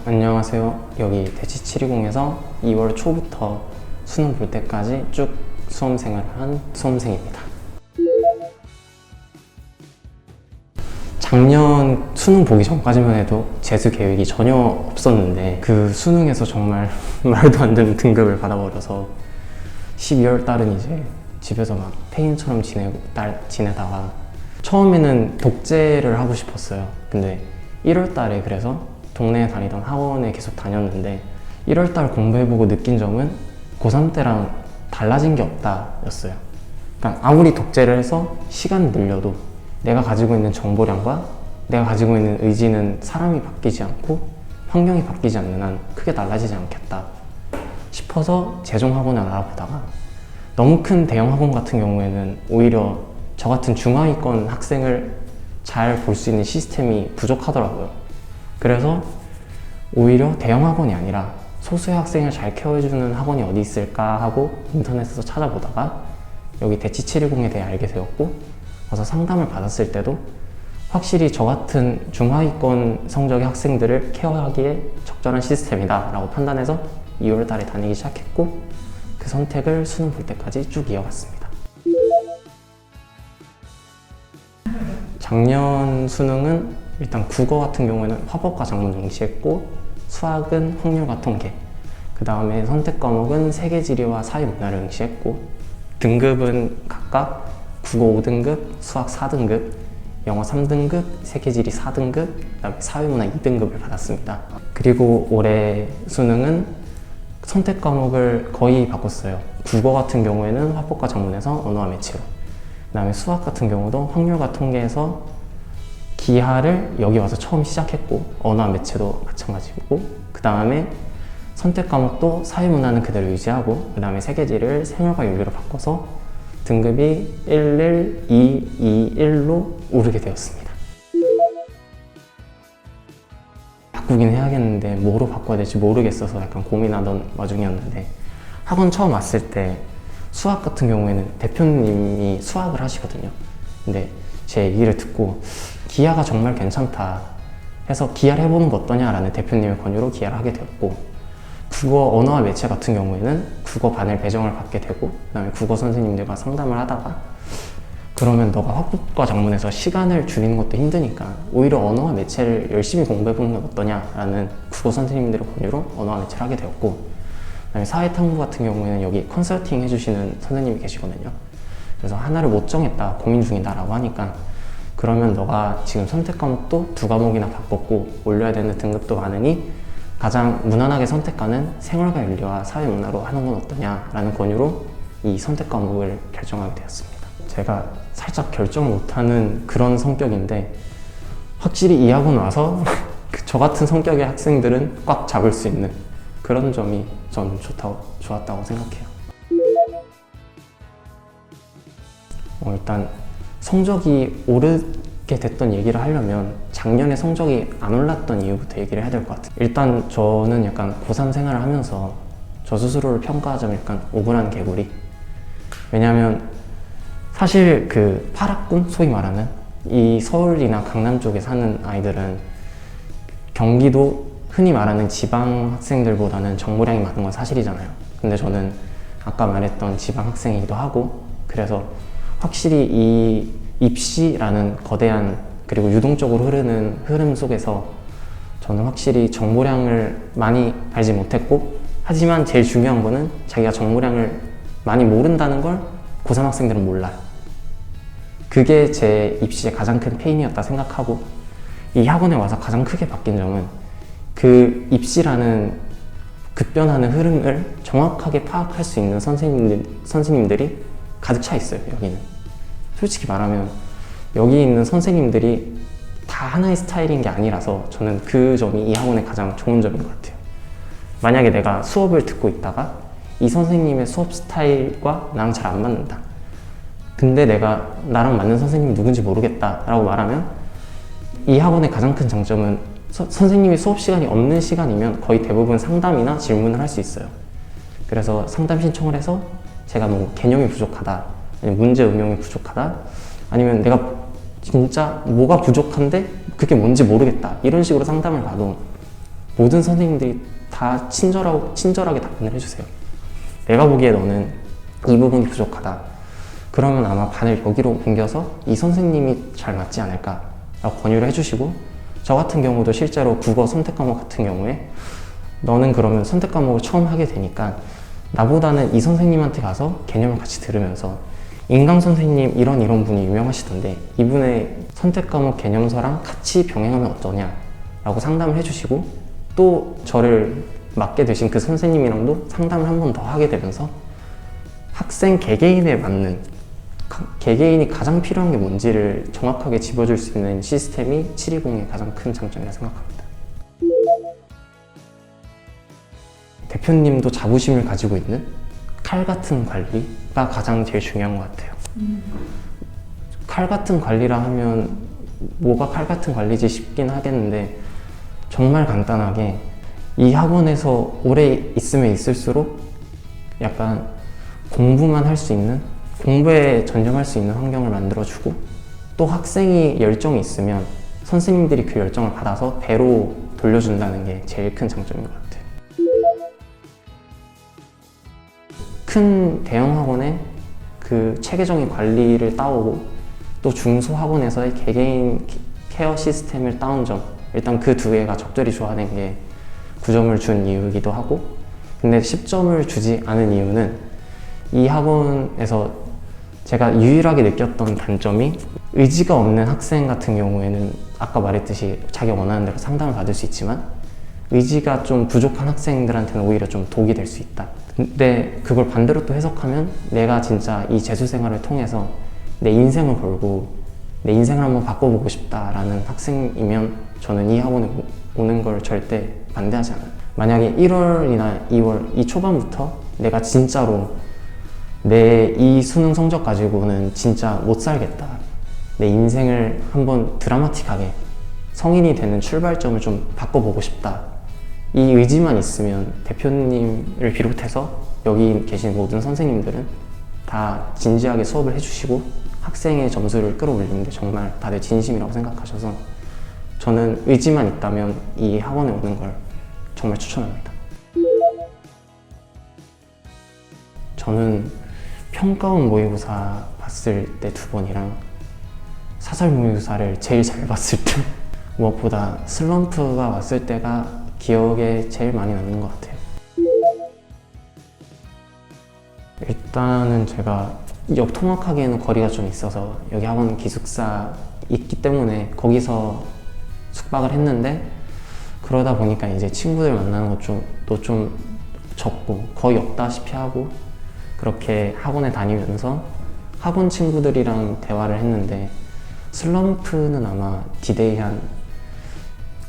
안녕하세요. 여기 대치 720에서 2월 초부터 수능 볼 때까지 쭉 수험 생활을 한 수험생입니다. 작년 수능 보기 전까지만 해도 재수 계획이 전혀 없었는데 그 수능에서 정말 말도 안 되는 등급을 받아버려서 12월 달은 이제 집에서 막 폐인처럼 지내다가 처음에는 독재를 하고 싶었어요. 근데 1월 달에 그래서 동네에 다니던 학원에 계속 다녔는데 1월 달 공부해보고 느낀 점은 고3 때랑 달라진 게 없다 였어요. 그러니까 아무리 독재를 해서 시간 늘려도 내가 가지고 있는 정보량과 내가 가지고 있는 의지는 사람이 바뀌지 않고 환경이 바뀌지 않는 한 크게 달라지지 않겠다 싶어서 재종 학원을 알아보다가 너무 큰 대형 학원 같은 경우에는 오히려 저 같은 중하위권 학생을 잘 볼 수 있는 시스템이 부족하더라고요. 그래서 오히려 대형 학원이 아니라 소수의 학생을 잘 케어해주는 학원이 어디 있을까 하고 인터넷에서 찾아보다가 여기 대치 710에 대해 알게 되었고, 와서 상담을 받았을 때도 확실히 저 같은 중하위권 성적의 학생들을 케어하기에 적절한 시스템이다 라고 판단해서 2월 달에 다니기 시작했고, 그 선택을 수능 볼 때까지 쭉 이어갔습니다. 작년 수능은 일단 국어 같은 경우에는 화법과 작문 응시했고, 수학은 확률과 통계, 그 다음에 선택 과목은 세계지리와 사회문화를 응시했고, 등급은 각각 국어 5등급, 수학 4등급, 영어 3등급, 세계지리 4등급, 그 다음에 사회문화 2등급을 받았습니다. 그리고 올해 수능은 선택 과목을 거의 바꿨어요. 국어 같은 경우에는 화법과 작문에서 언어와 매체로, 그 다음에 수학 같은 경우도 확률과 통계에서 기하를 여기 와서 처음 시작했고, 언어와 매체도 마찬가지고, 그 다음에 선택 과목도 사회문화는 그대로 유지하고, 그 다음에 세계지를 생활과 윤리로 바꿔서 등급이 11, 2, 2, 1로 오르게 되었습니다. 바꾸긴 해야겠는데 뭐로 바꿔야 될지 모르겠어서 약간 고민하던 와중이었는데, 학원 처음 왔을 때 수학 같은 경우에는 대표님이 수학을 하시거든요. 근데 제 얘기를 듣고 기하가 정말 괜찮다 해서 기하를 해보는 거 어떠냐라는 대표님의 권유로 기하를 하게 되었고, 국어 언어와 매체 같은 경우에는 국어 반을 배정을 받게 되고, 그 다음에 국어 선생님들과 상담을 하다가 그러면 너가 화법과 작문에서 시간을 줄이는 것도 힘드니까 오히려 언어와 매체를 열심히 공부해보는 건 어떠냐라는 국어 선생님들의 권유로 언어와 매체를 하게 되었고, 그 다음에 사회탐구 같은 경우에는 여기 컨설팅 해주시는 선생님이 계시거든요. 그래서 하나를 못 정했다, 고민 중이다 라고 하니까 그러면 너가 지금 선택 과목도 2과목이나 바꿨고 올려야 되는 등급도 많으니 가장 무난하게 선택하는 생활과 윤리와 사회문화로 하는 건 어떠냐라는 권유로 이 선택 과목을 결정하게 되었습니다. 제가 살짝 결정을 못하는 그런 성격인데 확실히 이 학원 와서 저 같은 성격의 학생들은 꽉 잡을 수 있는 그런 점이 저는 좋았다고 생각해요. 일단 성적이 오르게 됐던 얘기를 하려면 작년에 성적이 안 올랐던 이유부터 얘기를 해야 될 것 같아요. 일단 저는 약간 고3 생활을 하면서 저 스스로를 평가하자면 약간 억울한 개구리. 왜냐하면 사실 그 파락군, 소위 말하는 이 서울이나 강남 쪽에 사는 아이들은 경기도 흔히 말하는 지방 학생들보다는 정보량이 많은 건 사실이잖아요. 근데 저는 아까 말했던 지방 학생이기도 하고, 그래서 확실히 이 입시라는 거대한 그리고 유동적으로 흐르는 흐름 속에서 저는 확실히 정보량을 많이 알지 못했고, 하지만 제일 중요한 거는 자기가 정보량을 많이 모른다는 걸 고3 학생들은 몰라요. 그게 제 입시의 가장 큰 페인이었다 생각하고, 이 학원에 와서 가장 크게 바뀐 점은 그 입시라는 급변하는 흐름을 정확하게 파악할 수 있는 선생님들이 가득 차 있어요. 여기는 솔직히 말하면 여기 있는 선생님들이 다 하나의 스타일인 게 아니라서 저는 그 점이 이 학원의 가장 좋은 점인 것 같아요. 만약에 내가 수업을 듣고 있다가 이 선생님의 수업 스타일과 나랑 잘 안 맞는다, 근데 내가 나랑 맞는 선생님이 누군지 모르겠다 라고 말하면, 이 학원의 가장 큰 장점은 선생님이 수업 시간이 없는 시간이면 거의 대부분 상담이나 질문을 할 수 있어요. 그래서 상담 신청을 해서 제가 뭐 개념이 부족하다, 아니면 문제 응용이 부족하다, 아니면 내가 진짜 뭐가 부족한데 그게 뭔지 모르겠다, 이런 식으로 상담을 가도 모든 선생님들이 다 친절하게 답변을 해주세요. 내가 보기에 너는 이 부분이 부족하다. 그러면 아마 반을 여기로 옮겨서 이 선생님이 잘 맞지 않을까 라고 권유를 해주시고, 저 같은 경우도 실제로 국어 선택 과목 같은 경우에 너는 그러면 선택 과목을 처음 하게 되니까 나보다는 이 선생님한테 가서 개념을 같이 들으면서 인강 선생님 이런 분이 유명하시던데 이분의 선택 과목 개념서랑 같이 병행하면 어떠냐 라고 상담을 해주시고, 또 저를 맡게 되신 그 선생님이랑도 상담을 한 번 더 하게 되면서 학생 개개인에 맞는, 개개인이 가장 필요한 게 뭔지를 정확하게 짚어줄 수 있는 시스템이 720의 가장 큰 장점이라 생각합니다. 대표님도 자부심을 가지고 있는 칼 같은 관리가 가장 제일 중요한 것 같아요. 칼 같은 관리라 하면 뭐가 칼 같은 관리지 싶긴 하겠는데, 정말 간단하게 이 학원에서 오래 있으면 있을수록 약간 공부만 할 수 있는, 공부에 전념할 수 있는 환경을 만들어주고, 또 학생이 열정이 있으면 선생님들이 그 열정을 받아서 배로 돌려준다는 게 제일 큰 장점인 것 같아요. 큰 대형 학원에 그 체계적인 관리를 따오고, 또 중소 학원에서의 개개인 케어 시스템을 따온 점, 일단 그 두 개가 적절히 조화된 게 9점을 준 이유이기도 하고, 근데 10점을 주지 않은 이유는 이 학원에서 제가 유일하게 느꼈던 단점이, 의지가 없는 학생 같은 경우에는 아까 말했듯이 자기 원하는 대로 상담을 받을 수 있지만 의지가 좀 부족한 학생들한테는 오히려 좀 독이 될 수 있다. 근데 그걸 반대로 또 해석하면 내가 진짜 이 재수 생활을 통해서 내 인생을 걸고 내 인생을 한번 바꿔보고 싶다라는 학생이면 저는 이 학원에 오는 걸 절대 반대하지 않아요. 만약에 1월이나 2월 이 초반부터 내가 진짜로 내 이 수능 성적 가지고는 진짜 못 살겠다, 내 인생을 한번 드라마틱하게 성인이 되는 출발점을 좀 바꿔보고 싶다, 이 의지만 있으면 대표님을 비롯해서 여기 계신 모든 선생님들은 다 진지하게 수업을 해주시고 학생의 점수를 끌어올리는데 정말 다들 진심이라고 생각하셔서 저는 의지만 있다면 이 학원에 오는 걸 정말 추천합니다. 저는 평가원 모의고사 봤을 때 2번이랑 사설 모의고사를 제일 잘 봤을 때, 무엇보다 슬럼프가 왔을 때가 기억에 제일 많이 남는 것 같아요. 일단은 제가 역 통학하기에는 거리가 좀 있어서 여기 학원 기숙사 있기 때문에 거기서 숙박을 했는데, 그러다 보니까 이제 친구들 만나는 것도 좀 적고 거의 없다시피 하고, 그렇게 학원에 다니면서 학원 친구들이랑 대화를 했는데, 슬럼프는 아마 디데이 한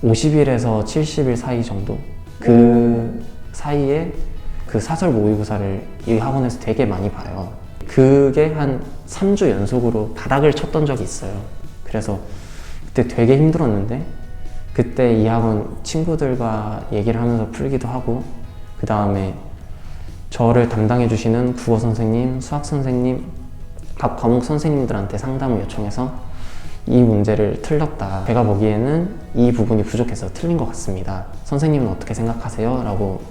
50일에서 70일 사이 정도, 그 사이에 그 사설 모의고사를 이 학원에서 되게 많이 봐요. 그게 한 3주 연속으로 바닥을 쳤던 적이 있어요. 그래서 그때 되게 힘들었는데, 그때 이 학원 친구들과 얘기를 하면서 풀기도 하고, 그 다음에 저를 담당해 주시는 국어 선생님, 수학 선생님, 각 과목 선생님들한테 상담을 요청해서 이 문제를 틀렸다, 제가 보기에는 이 부분이 부족해서 틀린 것 같습니다, 선생님은 어떻게 생각하세요? 라고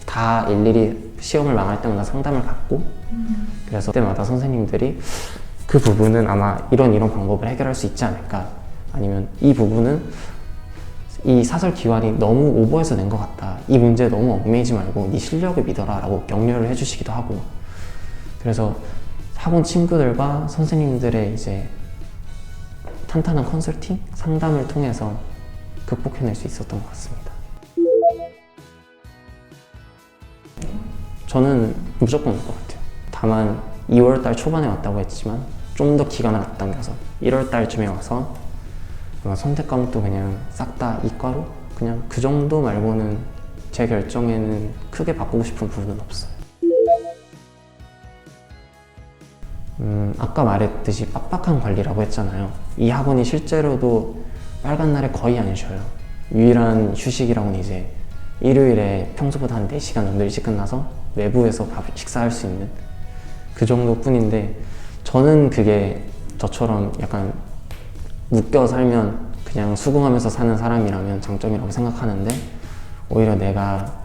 다 일일이 시험을 망할 때마다 상담을 받고, 그래서 그때마다 선생님들이 그 부분은 아마 이런 방법을 해결할 수 있지 않을까, 아니면 이 부분은 이 사설 기관이 너무 오버해서 낸 것 같다, 이 문제에 너무 얽매이지 말고 네 실력을 믿어라 라고 격려를 해주시기도 하고, 그래서 학원 친구들과 선생님들의 이제 탄탄한 컨설팅? 상담을 통해서 극복해낼 수 있었던 것 같습니다. 저는 무조건 올 것 같아요. 다만 2월달 초반에 왔다고 했지만 좀 더 기간을 앞당겨서 1월달쯤에 와서 선택 과목도 그냥 싹 다 이과로, 그냥 그 정도 말고는 제 결정에는 크게 바꾸고 싶은 부분은 없어요. 아까 말했듯이 빡빡한 관리라고 했잖아요. 이 학원이 실제로도 빨간 날에 거의 안 쉬어요. 유일한 휴식이라고는 이제 일요일에 평소보다 한 4시간 정도 일찍 끝나서 외부에서 식사할 수 있는 그 정도 뿐인데, 저는 그게 저처럼 약간 묶여 살면 그냥 수긍하면서 사는 사람이라면 장점이라고 생각하는데, 오히려 내가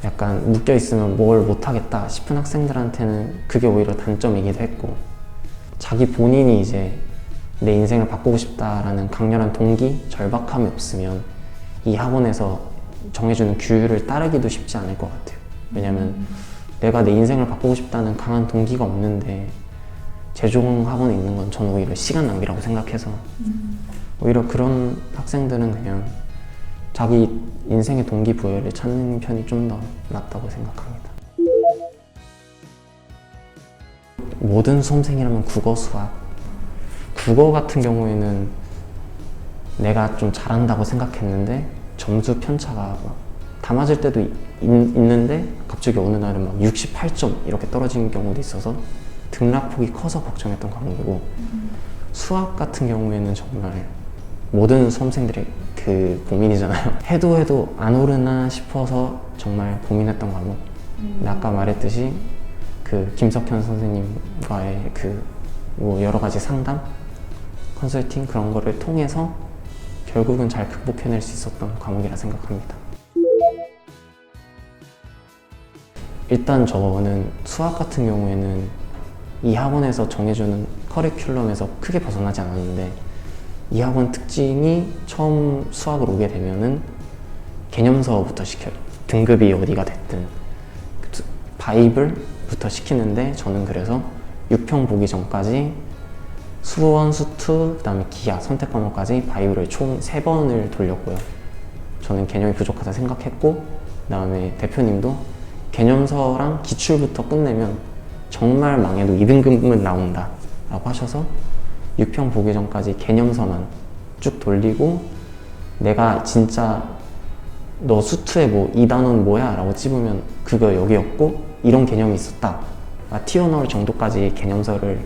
약간 묶여있으면 뭘 못하겠다 싶은 학생들한테는 그게 오히려 단점이기도 했고, 자기 본인이 이제 내 인생을 바꾸고 싶다라는 강렬한 동기, 절박함이 없으면 이 학원에서 정해주는 규율을 따르기도 쉽지 않을 것 같아요. 왜냐면 내가 내 인생을 바꾸고 싶다는 강한 동기가 없는데 재종 학원에 있는 건 저는 오히려 시간 낭비라고 생각해서 오히려 그런 학생들은 그냥 자기 인생의 동기부여를 찾는 편이 좀 더 낫다고 생각합니다. 모든 수험생이라면 국어, 수학. 국어 같은 경우에는 내가 좀 잘한다고 생각했는데 점수 편차가 다 맞을 때도 있는데 갑자기 어느 날은 막 68점 이렇게 떨어지는 경우도 있어서 등락폭이 커서 걱정했던 과목이고, 수학 같은 경우에는 정말 모든 수험생들의 그 고민이잖아요. 해도 안 오르나 싶어서 정말 고민했던 과목. 근데 아까 말했듯이 그 김석현 선생님과의 그 뭐 여러 가지 상담, 컨설팅 그런 거를 통해서 결국은 잘 극복해낼 수 있었던 과목이라 생각합니다. 일단 저는 수학 같은 경우에는 이 학원에서 정해주는 커리큘럼에서 크게 벗어나지 않았는데, 이 학원 특징이 처음 수학을 오게 되면은 개념서부터 시켜요. 등급이 어디가 됐든 바이블부터 시키는데, 저는 그래서 6평 보기 전까지 수원, 수투, 그 다음에 기하, 선택 과목까지 바이블을 총 3번을 돌렸고요. 저는 개념이 부족하다 생각했고, 그 다음에 대표님도 개념서랑 기출부터 끝내면 정말 망해도 2등급은 나온다 라고 하셔서 6평 보기 전까지 개념서만 쭉 돌리고, 내가 진짜 너 수투에 뭐 이 단어는 뭐야? 라고 찝으면 그거 여기였고 이런 개념이 있었다, 튀어나올 정도까지 개념서를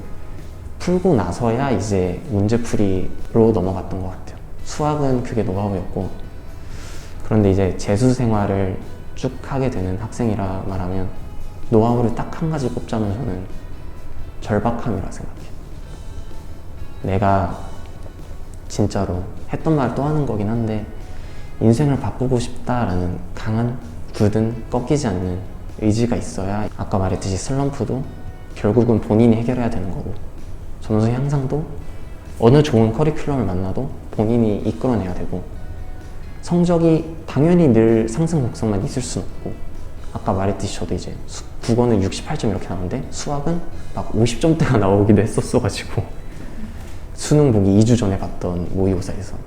풀고 나서야 이제 문제풀이로 넘어갔던 것 같아요. 수학은 그게 노하우였고, 그런데 이제 재수 생활을 쭉 하게 되는 학생이라 말하면 노하우를 딱 한 가지 꼽자면 저는 절박함이라 생각해요. 내가 진짜로 했던 말 또 하는 거긴 한데, 인생을 바꾸고 싶다라는 강한, 굳은, 꺾이지 않는 의지가 있어야 아까 말했듯이 슬럼프도 결국은 본인이 해결해야 되는 거고, 점수 향상도 어느 좋은 커리큘럼을 만나도 본인이 이끌어내야 되고, 성적이 당연히 늘 상승 곡선만 있을 수는 없고, 아까 말했듯이 저도 이제 국어는 68점 이렇게 나오는데 수학은 막 50점대가 나오기도 했었어가지고, 수능 보기 2주 전에 봤던 모의고사에서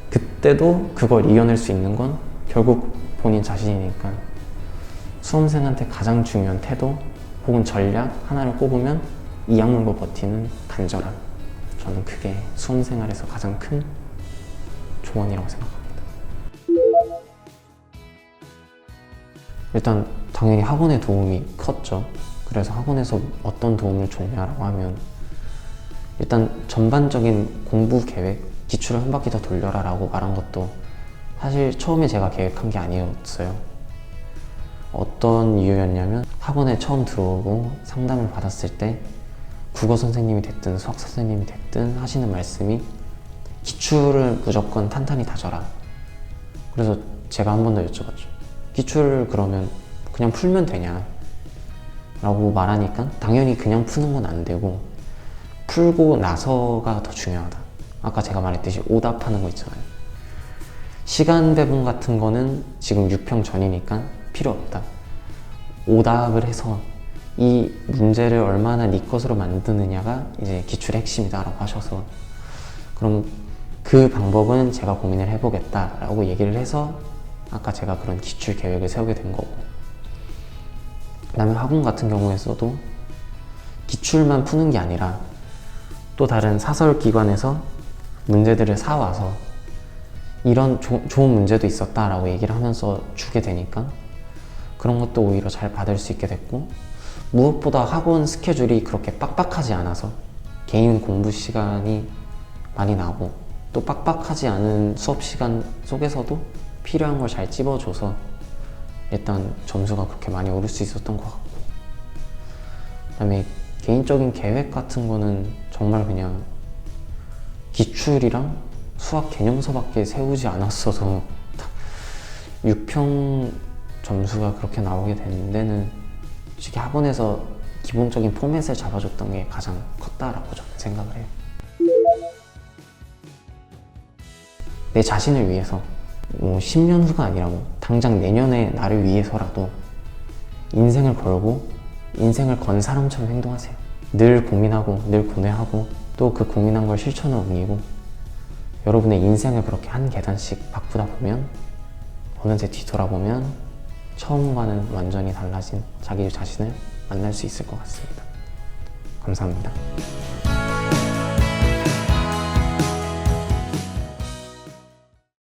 그때도 그걸 이겨낼 수 있는 건 결국 본인 자신이니까, 수험생한테 가장 중요한 태도 혹은 전략 하나를 꼽으면 이 악물고 버티는 간절함. 저는 그게 수험생활에서 가장 큰 조언이라고 생각합니다. 일단 당연히 학원의 도움이 컸죠. 그래서 학원에서 어떤 도움을 줬냐라고 하면, 일단 전반적인 공부 계획, 기출을 한 바퀴 더 돌려라 라고 말한 것도 사실 처음에 제가 계획한 게 아니었어요. 어떤 이유였냐면, 학원에 처음 들어오고 상담을 받았을 때 국어 선생님이 됐든 수학 선생님이 됐든 하시는 말씀이 기출을 무조건 탄탄히 다져라. 그래서 제가 한 번 더 여쭤봤죠. 기출을 그러면 그냥 풀면 되냐? 라고 말하니까 당연히 그냥 푸는 건 안 되고 풀고 나서가 더 중요하다. 아까 제가 말했듯이 오답하는 거 있잖아요. 시간 배분 같은 거는 지금 6평 전이니까 필요 없다. 오답을 해서 이 문제를 얼마나 네 것으로 만드느냐가 이제 기출의 핵심이다 라고 하셔서, 그럼 그 방법은 제가 고민을 해보겠다 라고 얘기를 해서 아까 제가 그런 기출 계획을 세우게 된 거고, 그 다음에 학원 같은 경우에서도 기출만 푸는 게 아니라 또 다른 사설 기관에서 문제들을 사와서 이런 좋은 문제도 있었다 라고 얘기를 하면서 주게 되니까 그런 것도 오히려 잘 받을 수 있게 됐고, 무엇보다 학원 스케줄이 그렇게 빡빡하지 않아서 개인 공부 시간이 많이 나고, 또 빡빡하지 않은 수업 시간 속에서도 필요한 걸 잘 찝어줘서 일단 점수가 그렇게 많이 오를 수 있었던 것 같고, 그 다음에 개인적인 계획 같은 거는 정말 그냥 기출이랑 수학 개념서밖에 세우지 않았어서 6평 점수가 그렇게 나오게 된 데는 솔직히 학원에서 기본적인 포맷을 잡아줬던 게 가장 컸다라고 저는 생각을 해요. 내 자신을 위해서 10년 후가 아니라고 당장 내년에 나를 위해서라도 인생을 걸고 인생을 건 사람처럼 행동하세요. 늘 고민하고 늘 고뇌하고 또 그 고민한 걸 실천으로 옮기고 여러분의 인생을 그렇게 한 계단씩 바꾸다 보면 어느새 뒤돌아보면 처음과는 완전히 달라진 자기 자신을 만날 수 있을 것 같습니다. 감사합니다.